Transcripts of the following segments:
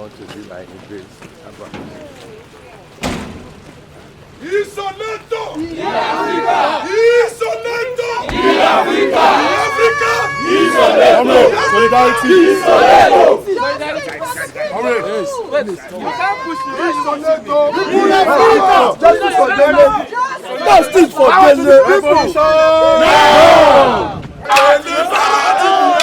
want to be my embrace. Isoleto! In Africa! Isoleto! In Africa! Africa! Isoleto! Solidarity! Isoleto! You can't push me. Isoleto! Justice for Dele! Justice for Dele! Revolution! No! Dele Farotimi!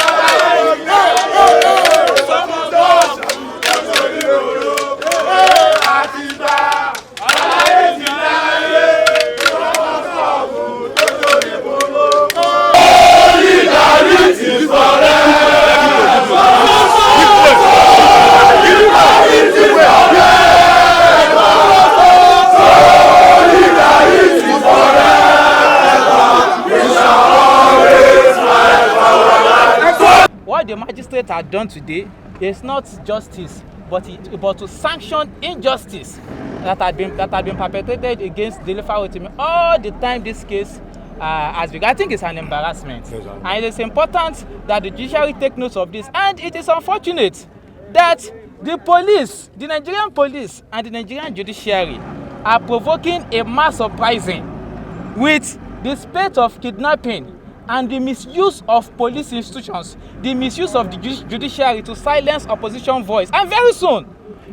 What the magistrate had done today is not justice, but to sanction injustice that had been perpetrated against Dele Farotimi all the time. This case has been, I think, it's an embarrassment, and it is important that the judiciary take note of this. And it is unfortunate that the police, the Nigerian police, and the Nigerian judiciary are provoking a mass uprising with the spate of kidnapping and the misuse of police institutions, the misuse of the judiciary to silence opposition voice. And very soon,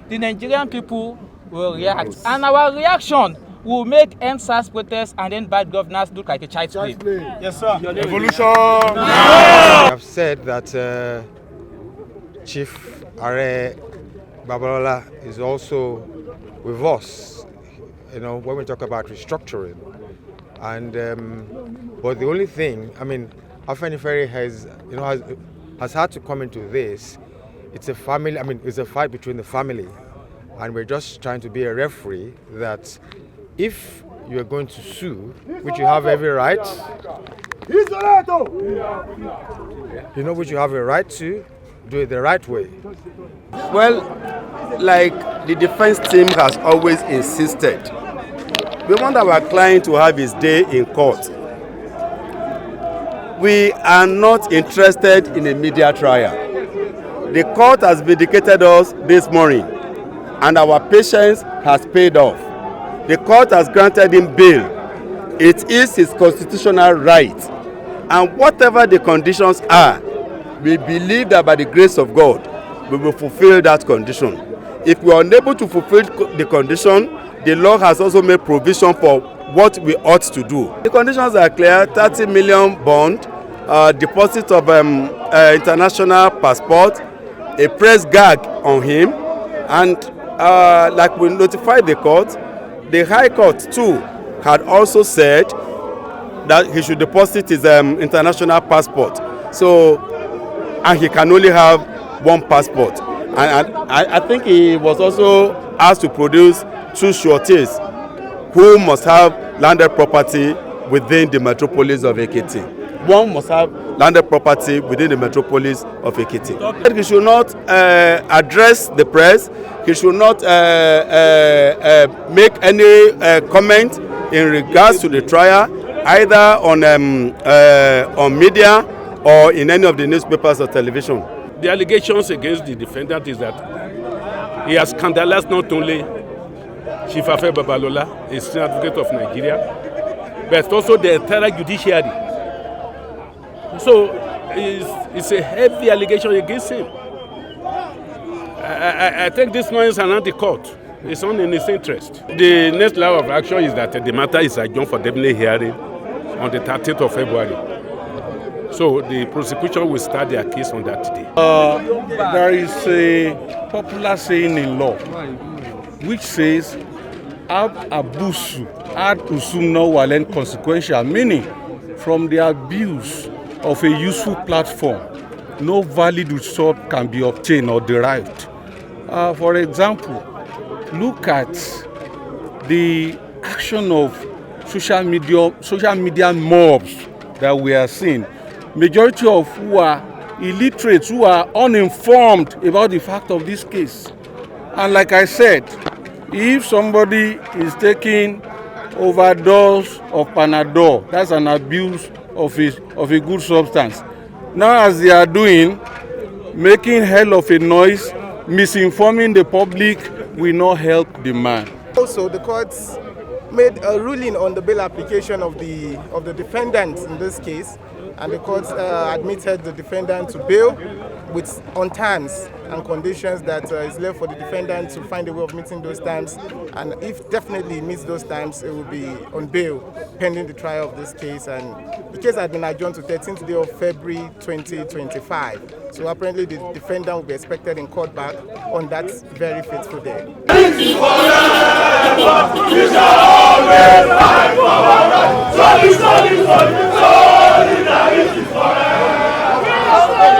the Nigerian people will react. And our reaction will make NSAS protests and then bad governance look like a child's play. Yes, sir. Revolution! I've said that Chief Are Babalola is also with us, when we talk about restructuring. And but the only thing, Afenifere has had to come into this. It's a family. It's a fight between the family, and we're just trying to be a referee that if you are going to sue, which you have every right, which you have a right to, do it the right way. Well, like the defense team has always insisted, we want our client to have his day in court. We are not interested in a media trial. The court has vindicated us this morning, and our patience has paid off. The court has granted him bail. It is his constitutional right. And whatever the conditions are, we believe that by the grace of God, we will fulfill that condition. If we are unable to fulfill the condition, the law has also made provision for what we ought to do. The conditions are clear: 30 million bond, deposit of international passport, a press gag on him, and like we notified the court, the High Court too had also said that he should deposit his international passport. And he can only have one passport. And I think he was also asked to produce 2 sureties who must have landed property within the metropolis of Ekiti. One must have landed property within the metropolis of Ekiti. He should not address the press. He should not make any comment in regards to the trial, either on media or in any of the newspapers or television. The allegations against the defendant is that he has scandalized not only Chief Afe Babalola, a senior advocate of Nigeria, but also the entire judiciary. So it's a heavy allegation against him. I think this one is around the court. It's only in his interest. The next level of action is that the matter is adjourned for definite hearing on the 30th of February. So the prosecution will start their case on that day. There is a popular saying in law which says, ab abusu ad usum no walen consequential, meaning from the abuse of a useful platform, no valid result can be obtained or derived. For example, look at the action of social media mobs that we are seeing. Majority of who are illiterate, who are uninformed about the fact of this case. And like I said, if somebody is taking overdose of Panadol, that's an abuse of a good substance. Now, as they are doing, making hell of a noise, misinforming the public will not help the man. Also, the courts made a ruling on the bail application of the defendant in this case, and the courts admitted the defendant to bail on terms and conditions that it's left for the defendant to find a way of meeting those terms, and if definitely meets those terms, it will be on bail pending the trial of this case. And the case has been adjourned to 13th day of February 2025. So apparently the defendant will be expected in court back on that very fateful day. We shall always fight for our rights. Solidarity forever.